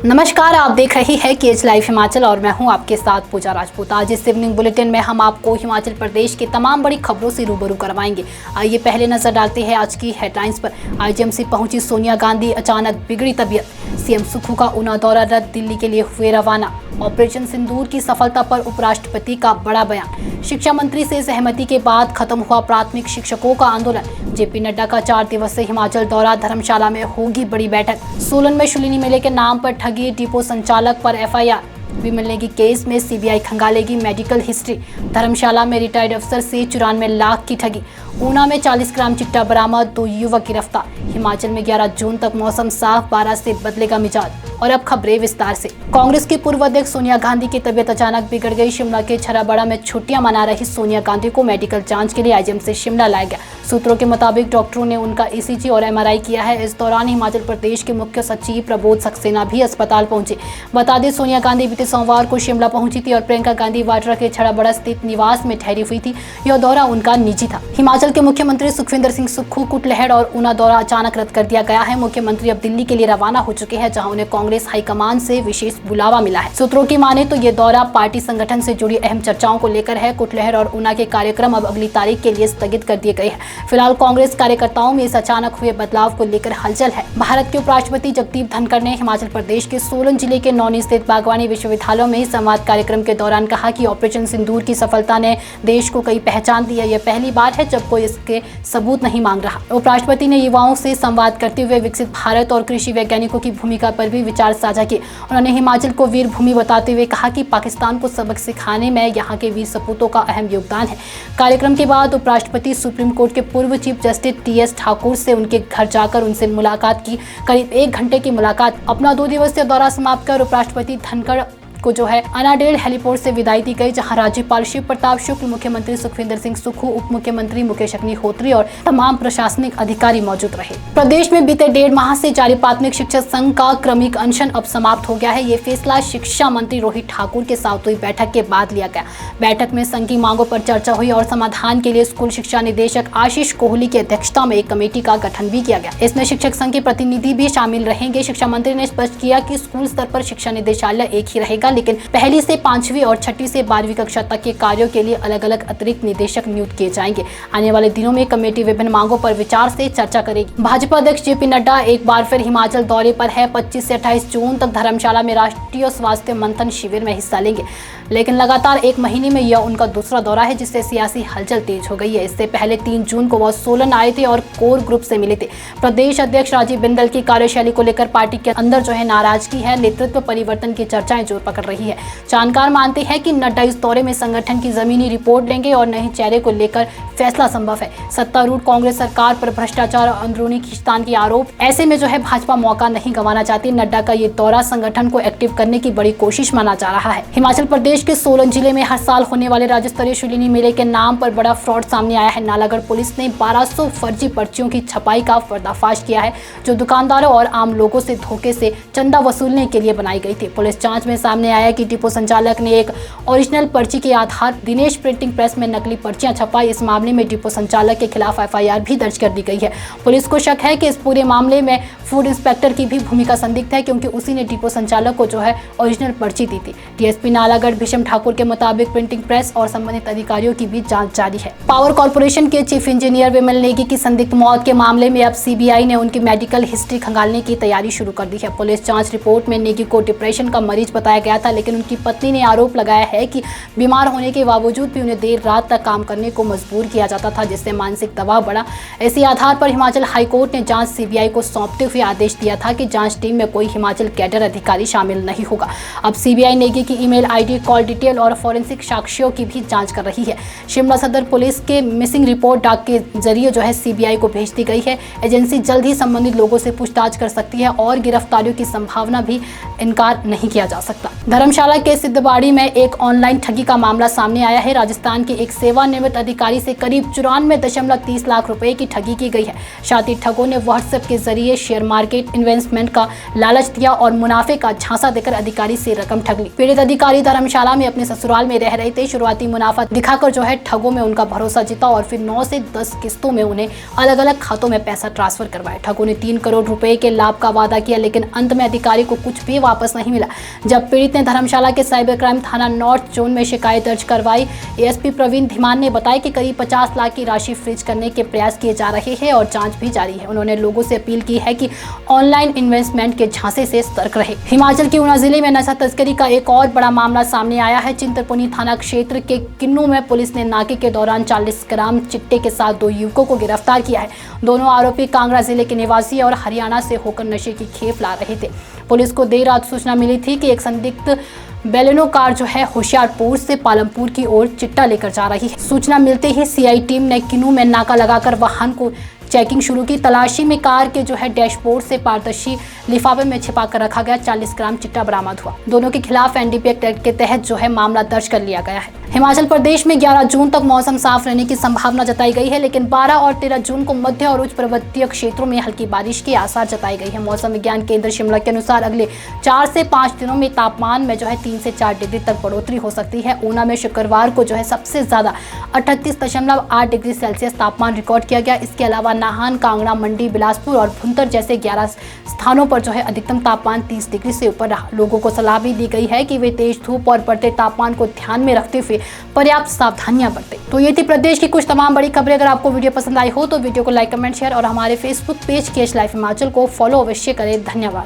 नमस्कार, आप देख रहे हैं केज लाइव हिमाचल और मैं हूं आपके साथ पूजा राजपूत। आज इस इवनिंग बुलेटिन में हम आपको हिमाचल प्रदेश के तमाम बड़ी खबरों से रूबरू करवाएंगे। आइए पहले नजर डालते हैं आज की हेडलाइंस पर। आईजीएमसी पहुंची सोनिया गांधी, अचानक बिगड़ी तबीयत। सीएम सुक्खू का ऊना दौरा रद्द, दिल्ली के लिए हुए रवाना। ऑपरेशन सिंदूर की सफलता पर उपराष्ट्रपति का बड़ा बयान। शिक्षा मंत्री से सहमति के बाद खत्म हुआ प्राथमिक शिक्षकों का आंदोलन। जेपी नड्डा का 4 दिवसीय हिमाचल दौरा, धर्मशाला में होगी बड़ी बैठक। सोलन में शुलिनी मेले के नाम पर ठगी, डिपो संचालक पर एफआईआर। विमल नेगी केस में सीबीआई खंगालेगी मेडिकल हिस्ट्री। धर्मशाला में रिटायर्ड अफसर से 94 लाख की ठगी। ऊना में 40 ग्राम चिट्टा बरामद, 2 युवक गिरफ्तार। हिमाचल में 11 जून तक मौसम साफ, 12 से बदलेगा मिजाज। और अब खबरें विस्तार से। कांग्रेस की पूर्व अध्यक्ष सोनिया गांधी की तबीयत अचानक बिगड़ गई। शिमला के छराबड़ा में छुट्टियां मना रही सोनिया गांधी को मेडिकल जांच के लिए आईजीएमसी शिमला लाया गया। सूत्रों के मुताबिक डॉक्टरों ने उनका ईसीजी और एमआरआई किया है। इस दौरान हिमाचल प्रदेश के मुख्य सचिव प्रबोध सक्सेना भी अस्पताल पहुंचे। बता दें, सोनिया गांधी बीते सोमवार को शिमला पहुंची थी और प्रियंका गांधी वाड्रा के छराबड़ा स्थित निवास में ठहरी हुई थी। यह दौरा उनका निजी था। हिमाचल के मुख्यमंत्री सुखविंदर सिंह सुक्खू, कुटलैहड़ और ऊना दौरा अचानक रद्द कर दिया गया है। मुख्यमंत्री अब दिल्ली के लिए रवाना हो चुके हैं, जहां उन्हें कांग्रेस हाईकमान से विशेष बुलावा मिला है। सूत्रों की माने तो ये दौरा पार्टी संगठन से जुड़ी अहम चर्चाओं को लेकर है। कुटलैहड़ और ऊना के कार्यक्रम अब अगली तारीख के लिए स्थगित कर दिए गए हैं। फिलहाल कांग्रेस कार्यकर्ताओं में इस अचानक हुए बदलाव को लेकर हलचल है। भारत के उपराष्ट्रपति जगदीप धनखड़ ने हिमाचल प्रदेश के सोलन जिले के नौनी स्थित बागवानी विश्वविद्यालय में संवाद कार्यक्रम के दौरान कहा कि ऑपरेशन सिंदूर की सफलता ने देश को कई पहचान दी है। यह पहली बार है जब कोई इसके सबूत नहीं मांग रहा। उपराष्ट्रपति ने युवाओं से संवाद करते हुए विकसित भारत और कृषि वैज्ञानिकों की भूमिका पर भी विचार साझा किए। उन्होंने हिमाचल को वीर भूमि बताते हुए कहा कि पाकिस्तान को सबक सिखाने में यहाँ के वीर सपूतों का अहम योगदान है। कार्यक्रम के बाद उपराष्ट्रपति सुप्रीम कोर्ट के पूर्व चीफ जस्टिस टीएस ठाकुर से उनके घर जाकर उनसे मुलाकात की। करीब 1 घंटे की मुलाकात। अपना 2 दिवसीय दौरा समाप्त कर उपराष्ट्रपति धनखड़ को अनाडेल हेलीपोर्ट से विदाई दी गई, जहां राज्यपाल शिव प्रताप शुक्ल, मुख्यमंत्री सुखविंदर सिंह सुक्खू, उप मुख्यमंत्री मुकेश अग्निहोत्री और तमाम प्रशासनिक अधिकारी मौजूद रहे। प्रदेश में बीते 1.5 माह से जारी प्राथमिक शिक्षक संघ का क्रमिक अनशन अब समाप्त हो गया है। ये फैसला शिक्षा मंत्री रोहित ठाकुर के साथ हुई बैठक के बाद लिया गया। बैठक में संघ की मांगों पर चर्चा हुई और समाधान के लिए स्कूल शिक्षा निदेशक आशीष कोहली की अध्यक्षता में एक कमेटी का गठन भी किया गया। इसमें शिक्षक संघ के प्रतिनिधि भी शामिल रहेंगे। शिक्षा मंत्री ने स्पष्ट किया कि स्कूल स्तर पर शिक्षा निदेशालय एक ही रहेगा, लेकिन पहली से 5वीं और 6वीं से 12वीं कक्षा तक के कार्यों के लिए अलग अलग अतिरिक्त निदेशक नियुक्त किए जाएंगे। आने वाले दिनों में कमेटी विभिन्न मांगों पर विचार से चर्चा करेगी। भाजपा अध्यक्ष जेपी नड्डा एक बार फिर हिमाचल दौरे पर है। 25 से 28 जून तक धर्मशाला में राष्ट्रीय स्वास्थ्य मंथन शिविर में हिस्सा लेंगे, लेकिन लगातार 1 महीने में यह उनका दूसरा दौरा है, जिससे सियासी हलचल तेज हो गई है। इससे पहले 3 जून को वह सोलन आए थे और कोर ग्रुप से मिले थे। प्रदेश अध्यक्ष राजीव बिंदल की कार्यशैली को लेकर पार्टी के अंदर नाराजगी है। नेतृत्व परिवर्तन की चर्चाएं जोर पकड़ रही है। जानकार मानते हैं कि नड्डा इस दौरे में संगठन की जमीनी रिपोर्ट लेंगे और नए चेहरे को लेकर फैसला संभव है। सत्तारूढ़ कांग्रेस सरकार पर भ्रष्टाचार और अंदरूनी खींचतान की आरोप, ऐसे में भाजपा मौका नहीं गंवाना चाहती। नड्डा का ये दौरा संगठन को एक्टिव करने की बड़ी कोशिश माना जा रहा है। हिमाचल प्रदेश के सोलन जिले में हर साल होने वाले राज्य स्तरीय शुलिनी मेले के नाम पर बड़ा फ्रॉड सामने आया है। नालागढ़ पुलिस ने 1200 फर्जी पर्चियों की छपाई का पर्दाफाश किया है, जो दुकानदारों और आम लोगों से धोखे से चंदा वसूलने के लिए बनाई गई थी। पुलिस जांच में सामने आया कि डिपो संचालक ने एक ओरिजिनल पर्ची के आधार दिनेश प्रिंटिंग प्रेस में नकली पर्चियां छपाई। इस मामले में डिपो संचालक के खिलाफ एफआईआर भी दर्ज कर दी गई है। पुलिस को शक है कि इस पूरे मामले में फूड इंस्पेक्टर की भी भूमिका संदिग्ध है, क्योंकि उसी ने डिपो संचालक को ओरिजिनल पर्ची दी थी। डीएसपी नालागढ़ भीषम ठाकुर के मुताबिक प्रिंटिंग प्रेस और संबंधित अधिकारियों की भी जांच जारी है। पावर कॉर्पोरेशन के चीफ इंजीनियर विमल नेगी की संदिग्ध मौत के मामले में अब सीबीआई ने उनकी मेडिकल हिस्ट्री खंगालने की तैयारी शुरू कर दी है। पुलिस जांच रिपोर्ट में नेगी को डिप्रेशन का मरीज बताया गया था, लेकिन उनकी पत्नी ने आरोप लगाया है कि बीमार होने के बावजूद भी उन्हें देर रात तक काम करने को मजबूर किया जाता था, जिससे मानसिक दबाव बढ़ा। इसी आधार पर हिमाचल हाईकोर्ट ने जांच सीबीआई को सौंपते हुए आदेश दिया था कि जांच टीम में कोई हिमाचल कैडर अधिकारी शामिल नहीं होगा। अब सीबीआई नेगी की ईमेल आईडी, कॉल डिटेल और फॉरेंसिक साक्ष्यों की भी जांच कर रही है। शिमला सदर पुलिस के मिसिंग रिपोर्ट डाक के जरिए सीबीआई को भेज दी गई है। एजेंसी जल्द ही संबंधित लोगों से पूछताछ कर सकती है और गिरफ्तारियों की संभावना भी इनकार नहीं किया जा सकता। धर्मशाला के सिद्धबाड़ी में एक ऑनलाइन ठगी का मामला सामने आया है। राजस्थान के एक सेवानिवृत्त अधिकारी से करीब 94.30 लाख रुपए की ठगी की गई है। शातिर ठगों ने व्हाट्सएप के जरिए शेयर मार्केट इन्वेस्टमेंट का लालच दिया और मुनाफे का झांसा देकर अधिकारी से रकम ठग ली। पीड़ित अधिकारी धर्मशाला में अपने ससुराल में रह रहे थे। शुरुआती मुनाफा दिखाकर ठगों में उनका भरोसा जीता और फिर 9 से 10 किस्तों में उन्हें अलग अलग खातों में पैसा ट्रांसफर करवाया। ठगों ने 3 करोड़ रुपए के लाभ का वादा किया, लेकिन अंत में अधिकारी को कुछ भी वापस नहीं मिला। जब पीड़ित ने धर्मशाला के साइबर क्राइम थाना नॉर्थ जोन में शिकायत दर्ज करवाई, एएसपी प्रवीण धीमान ने बताया कि करीब 50 लाख की राशि फ्रीज करने के प्रयास किए जा रहे हैं और जांच भी जारी है। उन्होंने लोगों से अपील की है कि ऑनलाइन इन्वेस्टमेंट के झांसे से सतर्क रहे। हिमाचल के ऊना जिले में नशा तस्करी का एक और बड़ा मामला सामने आया है। चिंतपूर्णी थाना क्षेत्र के किन्नू में पुलिस ने नाके के दौरान 40 ग्राम चिट्टे के साथ 2 युवकों को गिरफ्तार किया है। दोनों आरोपी कांगड़ा जिले के निवासी और हरियाणा से होकर नशे की खेप ला रहे थे। पुलिस को देर रात सूचना मिली थी कि एक संदिग्ध बेलेनो कार होशियारपुर से पालमपुर की ओर चिट्टा लेकर जा रही है। सूचना मिलते ही सीआई टीम ने किन्नू में नाका लगाकर वाहन को चेकिंग शुरू की। तलाशी में कार के डैशबोर्ड से पारदर्शी लिफाफे में छिपा कर रखा गया 40 ग्राम चिट्टा बरामद हुआ। दोनों के खिलाफ एनडीपीएस एक्ट के तहत मामला दर्ज कर लिया गया है। हिमाचल प्रदेश में 11 जून तक मौसम साफ रहने की संभावना जताई गई है, लेकिन 12 और 13 जून को मध्य और उच्च पर्वतीय क्षेत्रों में हल्की बारिश के आसार जताई गई है। मौसम विज्ञान केंद्र शिमला के अनुसार अगले 4 से 5 दिनों में तापमान में 3 से 4 डिग्री तक बढ़ोतरी हो सकती है। ऊना में शुक्रवार को सबसे ज्यादा 38.8 डिग्री सेल्सियस तापमान रिकॉर्ड किया गया। इसके अलावा नाहन, कांगड़ा, मंडी, बिलासपुर और भुंतर जैसे 11 स्थानों पर अधिकतम तापमान 30 डिग्री से ऊपर रहा। लोगों को सलाह भी दी गई है कि वे तेज धूप और बढ़ते तापमान को ध्यान में रखते हुए पर्याप्त सावधानियां बरतें। तो ये थी प्रदेश की कुछ तमाम बड़ी खबरें। अगर आपको वीडियो पसंद आई हो तो वीडियो को लाइक, कमेंट, शेयर और हमारे Facebook page KH life Himachal को फॉलो अवश्य करें। धन्यवाद।